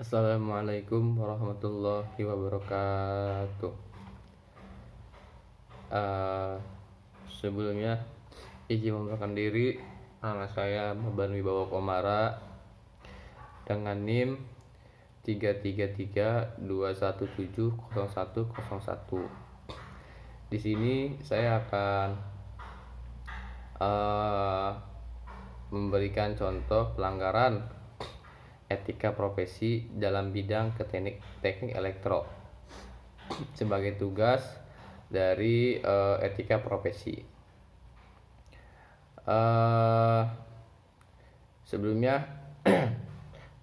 Assalamualaikum warahmatullahi wabarakatuh. Eh, Sebelumnya izin memperkenalkan diri. Nama saya Maban Wibawa Komara dengan NIM 33321700101. Di sini saya akan memberikan contoh pelanggaran etika profesi dalam bidang teknik elektro sebagai tugas dari etika profesi. Sebelumnya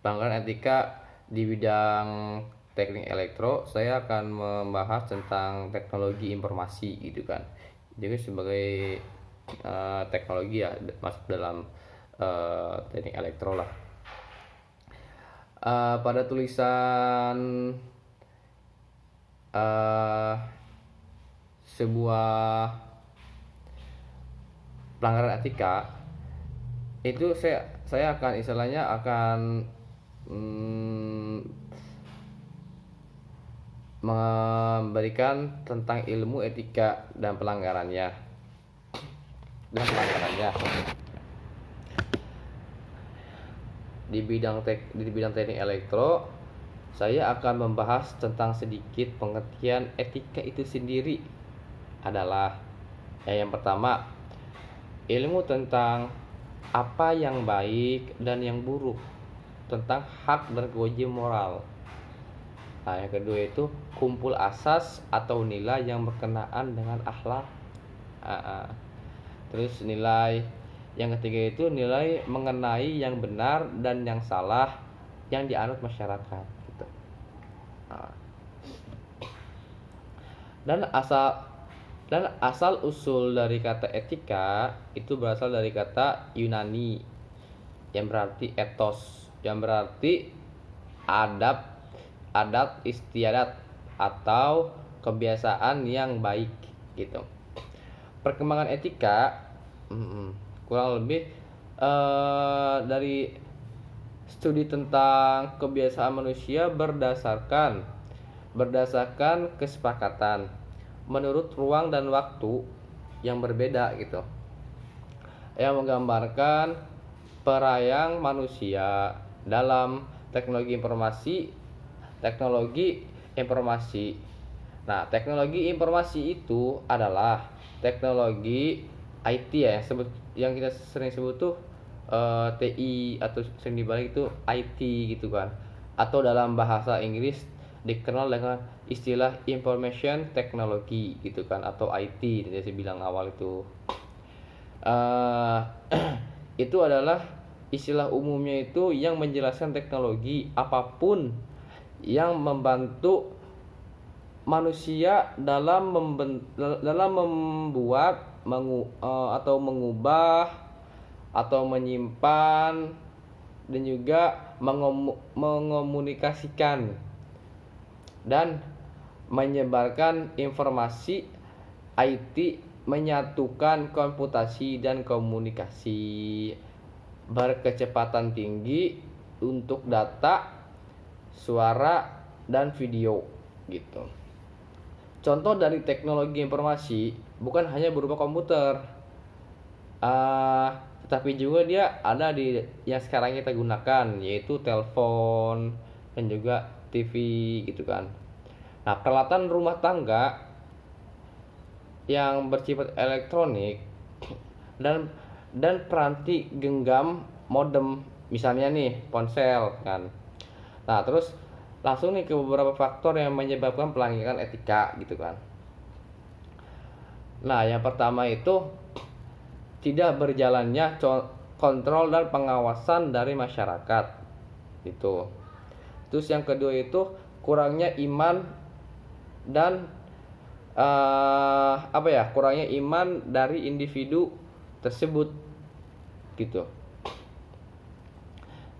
pelanggaran etika di bidang teknik elektro, saya akan membahas tentang teknologi informasi gitu kan. Jadi sebagai teknologi ya masuk dalam teknik elektro lah. Pada tulisan sebuah pelanggaran etika itu saya akan istilahnya akan memberikan tentang ilmu etika dan pelanggarannya. Di bidang teknik elektro, saya akan membahas tentang sedikit pengertian etika itu sendiri. Adalah yang pertama, ilmu tentang apa yang baik dan yang buruk, tentang hak dan kewajiban moral. Nah, yang kedua itu kumpul asas atau nilai yang berkenaan dengan akhlak. Terus nilai yang ketiga itu nilai mengenai yang benar dan yang salah yang dianut masyarakat gitu. Dan asal usul dari kata etika itu berasal dari kata Yunani yang berarti ethos, yang berarti adat istiadat atau kebiasaan yang baik gitu. Perkembangan etika kurang lebih dari studi tentang kebiasaan manusia berdasarkan kesepakatan menurut ruang dan waktu yang berbeda gitu, yang menggambarkan perayaan manusia dalam teknologi informasi. Nah, teknologi informasi itu adalah teknologi IT ya, yang kita sering sebut tuh TI atau sering dibalik itu IT gitu kan, atau dalam bahasa Inggris dikenal dengan istilah information technology gitu kan, atau IT yang saya bilang awal itu. Itu adalah istilah umumnya itu yang menjelaskan teknologi apapun yang membantu manusia dalam membuat atau mengubah atau menyimpan dan juga mengomunikasikan dan menyebarkan informasi. IT menyatukan komputasi dan komunikasi berkecepatan tinggi untuk data, suara, dan video gitu. Contoh dari teknologi informasi bukan hanya berupa komputer, tetapi juga dia ada di yang sekarang kita gunakan, yaitu telepon dan juga TV gitu kan. Nah, peralatan rumah tangga yang bersifat elektronik dan peranti genggam modem, misalnya nih ponsel kan. Nah, terus langsung nih ke beberapa faktor yang menyebabkan pelanggaran etika gitu kan. Nah, yang pertama itu tidak berjalannya kontrol dan pengawasan dari masyarakat itu. Terus yang kedua itu kurangnya iman dan kurangnya iman dari individu tersebut gitu.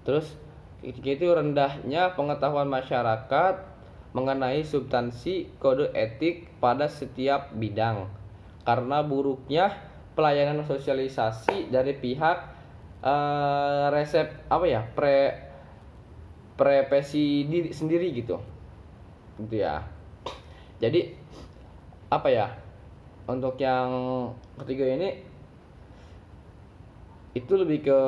Terus itu rendahnya pengetahuan masyarakat mengenai substansi kode etik pada setiap bidang karena buruknya pelayanan sosialisasi dari pihak profesi diri sendiri gitu ya. Jadi apa ya, untuk yang ketiga ini itu lebih ke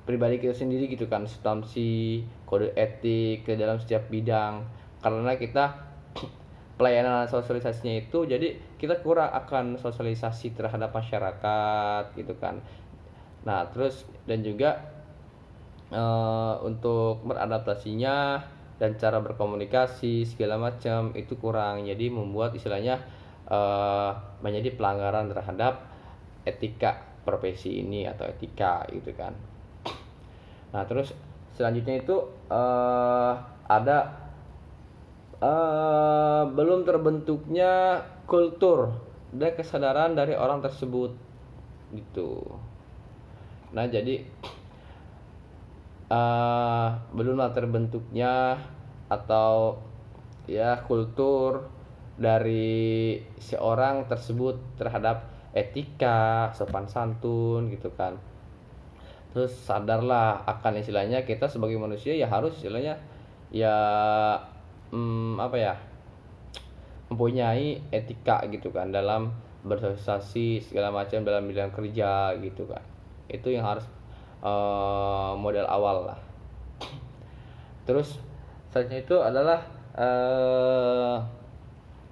pribadi kita sendiri gitu kan, substansi kode etik ke dalam setiap bidang, karena kita pelayanan sosialisasinya itu jadi kita kurang akan sosialisasi terhadap masyarakat gitu kan. Nah terus dan juga untuk beradaptasinya dan cara berkomunikasi segala macam itu kurang, jadi membuat istilahnya menjadi pelanggaran terhadap etika profesi ini atau etika gitu kan. Nah terus selanjutnya itu ada belum terbentuknya kultur dan kesadaran dari orang tersebut gitu. Nah jadi belumlah terbentuknya atau ya kultur dari seorang tersebut terhadap etika, sopan santun gitu kan. Terus sadarlah akan istilahnya kita sebagai manusia ya harus istilahnya ya apa ya, mempunyai etika gitu kan dalam bersosialisasi segala macam dalam bidang kerja gitu kan. Itu yang harus modal awal lah. Terus selanjutnya itu adalah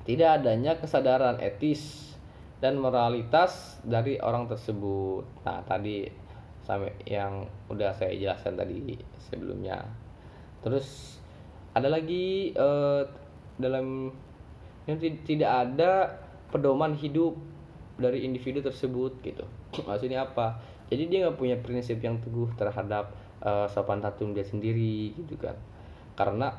tidak adanya kesadaran etis dan moralitas dari orang tersebut. Nah tadi sampai yang udah saya jelaskan tadi sebelumnya. Terus ada lagi dalam yang tidak ada pedoman hidup dari individu tersebut gitu. Maksudnya apa? Jadi dia nggak punya prinsip yang teguh terhadap sopan santun dia sendiri gitu kan. Karena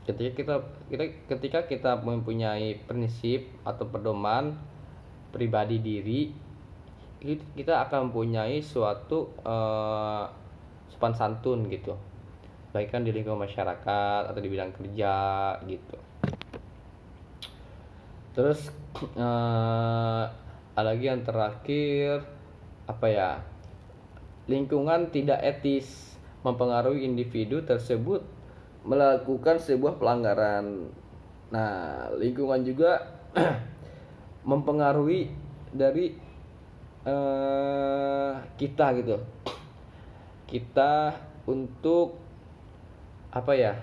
ketika kita mempunyai prinsip atau pedoman pribadi diri, kita akan mempunyai suatu sopan santun gitu, baik kan di lingkungan masyarakat atau di bidang kerja gitu. Terus ada lagi yang terakhir apa ya, lingkungan tidak etis mempengaruhi individu tersebut melakukan sebuah pelanggaran. Nah lingkungan juga mempengaruhi dari kita gitu, kita untuk apa ya,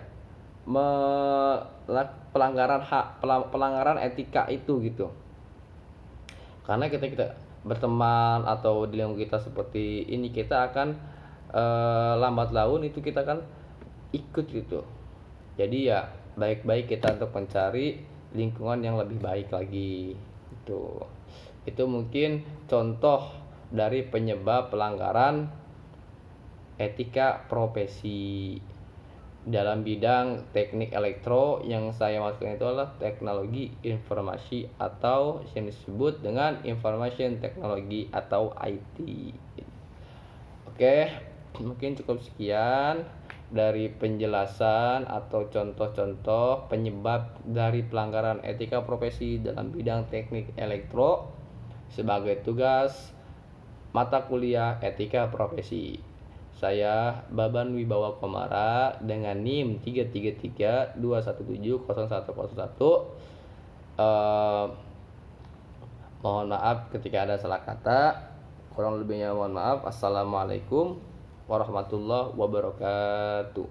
pelanggaran etika itu gitu. Karena kita berteman atau di lingkungan kita seperti ini, kita akan lambat laun itu kita kan ikut gitu. Jadi ya baik-baik kita untuk mencari lingkungan yang lebih baik lagi gitu. Itu mungkin contoh dari penyebab pelanggaran etika profesi dalam bidang teknik elektro. Yang saya maksudkan itu adalah teknologi informasi atau yang disebut dengan information technology atau IT. Oke, mungkin cukup sekian dari penjelasan atau contoh-contoh penyebab dari pelanggaran etika profesi dalam bidang teknik elektro sebagai tugas mata kuliah etika profesi. Saya Baban Wibawa Komara dengan NIM 33321700101. Mohon maaf ketika ada salah kata, kurang lebihnya mohon maaf. Assalamualaikum warahmatullahi wabarakatuh.